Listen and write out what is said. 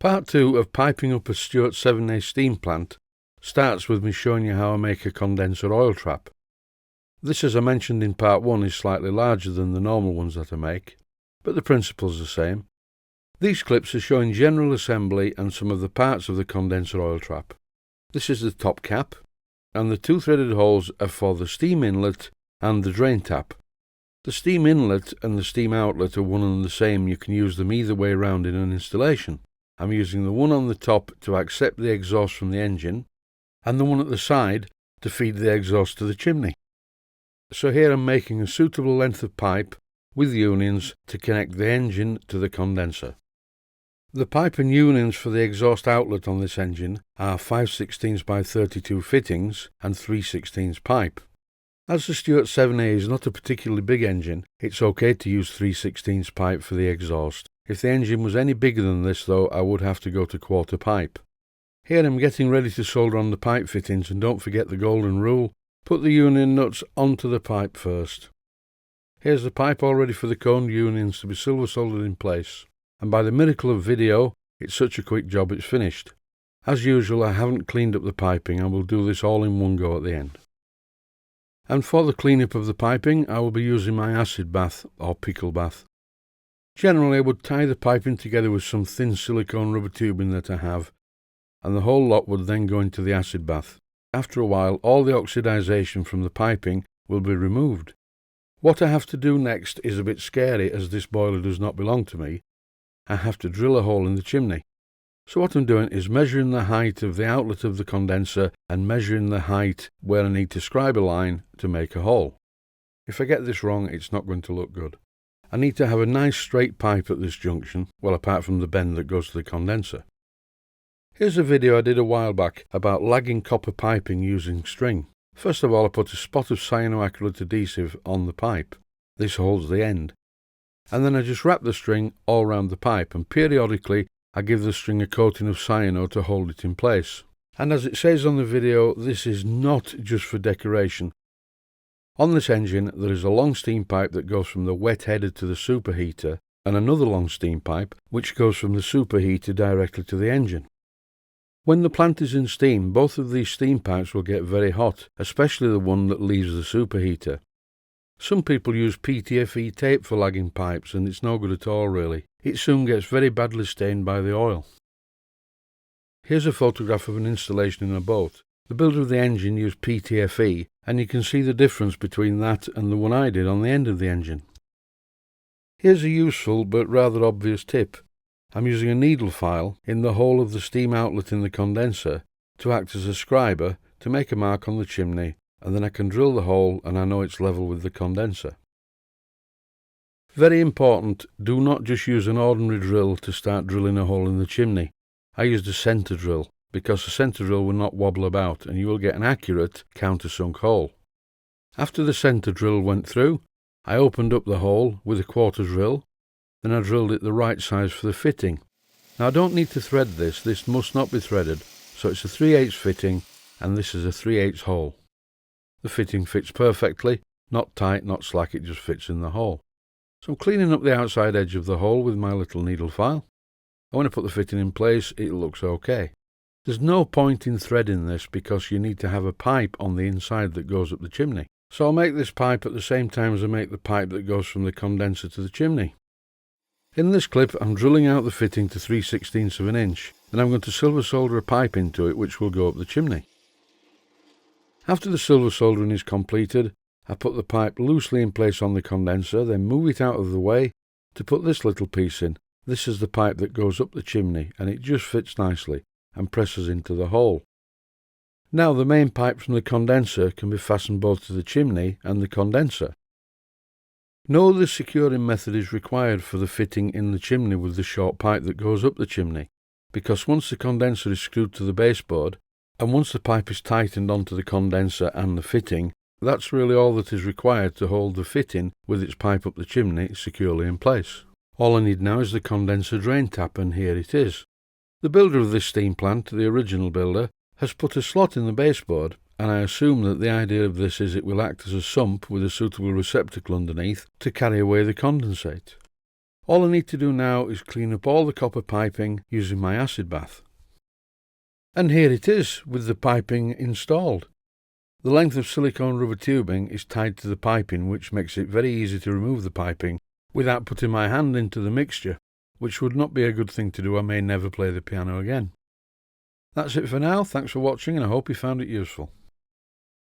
Part 2 of piping up a Stuart 7A steam plant starts with me showing you how I make a condenser oil trap. This, as I mentioned in part 1, is slightly larger than the normal ones that I make, but the principle's the same. These clips are showing general assembly and some of the parts of the condenser oil trap. This is the top cap, and the two threaded holes are for the steam inlet and the drain tap. The steam inlet and the steam outlet are one and the same. You can use them either way around in an installation. I'm using the one on the top to accept the exhaust from the engine, and the one at the side to feed the exhaust to the chimney. So here I'm making a suitable length of pipe with unions to connect the engine to the condenser. The pipe and unions for the exhaust outlet on this engine are 5/16 by 32 fittings and 3/16 pipe. As the Stuart 7A is not a particularly big engine, it's okay to use 3/16 pipe for the exhaust. If the engine was any bigger than this though, I would have to go to quarter pipe. Here I'm getting ready to solder on the pipe fittings, and don't forget the golden rule: put the union nuts onto the pipe first. Here's the pipe all ready for the coned unions to be silver soldered in place, and by the miracle of video, it's such a quick job it's finished. As usual, I haven't cleaned up the piping, and will do this all in one go at the end. And for the cleanup of the piping, I will be using my acid bath or pickle bath. Generally, I would tie the piping together with some thin silicone rubber tubing that I have, and the whole lot would then go into the acid bath. After a while, all the oxidization from the piping will be removed. What I have to do next is a bit scary, as this boiler does not belong to me. I have to drill a hole in the chimney. So what I'm doing is measuring the height of the outlet of the condenser and measuring the height where I need to scribe a line to make a hole. If I get this wrong, it's not going to look good. I need to have a nice straight pipe at this junction, well, apart from the bend that goes to the condenser. Here's a video I did a while back about lagging copper piping using string. First of all, I put a spot of cyanoacrylate adhesive on the pipe. This holds the end. And then I just wrap the string all around the pipe, and periodically I give the string a coating of cyano to hold it in place. And as it says on the video, this is not just for decoration. On this engine there is a long steam pipe that goes from the wet header to the superheater, and another long steam pipe which goes from the superheater directly to the engine. When the plant is in steam, both of these steam pipes will get very hot, especially the one that leaves the superheater. Some people use PTFE tape for lagging pipes, and it's no good at all really. It soon gets very badly stained by the oil. Here's a photograph of an installation in a boat. The builder of the engine used PTFE, and you can see the difference between that and the one I did on the end of the engine. Here's a useful but rather obvious tip. I'm using a needle file in the hole of the steam outlet in the condenser to act as a scriber to make a mark on the chimney, and then I can drill the hole and I know it's level with the condenser. Very important, do not just use an ordinary drill to start drilling a hole in the chimney. I used a centre drill, because a centre drill will not wobble about and you will get an accurate countersunk hole. After the centre drill went through, I opened up the hole with a quarter drill, then I drilled it the right size for the fitting. Now I don't need to thread this must not be threaded, so it's a 3/8 fitting and this is a 3/8 hole. The fitting fits perfectly, not tight, not slack, it just fits in the hole. So I'm cleaning up the outside edge of the hole with my little needle file, and when I put the fitting in place it looks okay. There's no point in threading this because you need to have a pipe on the inside that goes up the chimney. So I'll make this pipe at the same time as I make the pipe that goes from the condenser to the chimney. In this clip I'm drilling out the fitting to 3/16 of an inch, then I'm going to silver solder a pipe into it which will go up the chimney. After the silver soldering is completed, I put the pipe loosely in place on the condenser, then move it out of the way to put this little piece in. This is the pipe that goes up the chimney, and it just fits nicely and presses into the hole. Now the main pipe from the condenser can be fastened both to the chimney and the condenser. No other securing method is required for the fitting in the chimney with the short pipe that goes up the chimney, because once the condenser is screwed to the baseboard, and once the pipe is tightened onto the condenser and the fitting, that's really all that is required to hold the fitting with its pipe up the chimney securely in place. All I need now is the condenser drain tap, and here it is. The builder of this steam plant, the original builder, has put a slot in the baseboard, and I assume that the idea of this is it will act as a sump with a suitable receptacle underneath to carry away the condensate. All I need to do now is clean up all the copper piping using my acid bath. And here it is, with the piping installed. The length of silicone rubber tubing is tied to the piping, which makes it very easy to remove the piping without putting my hand into the mixture, which would not be a good thing to do. I may never play the piano again. That's it for now. Thanks for watching, and I hope you found it useful.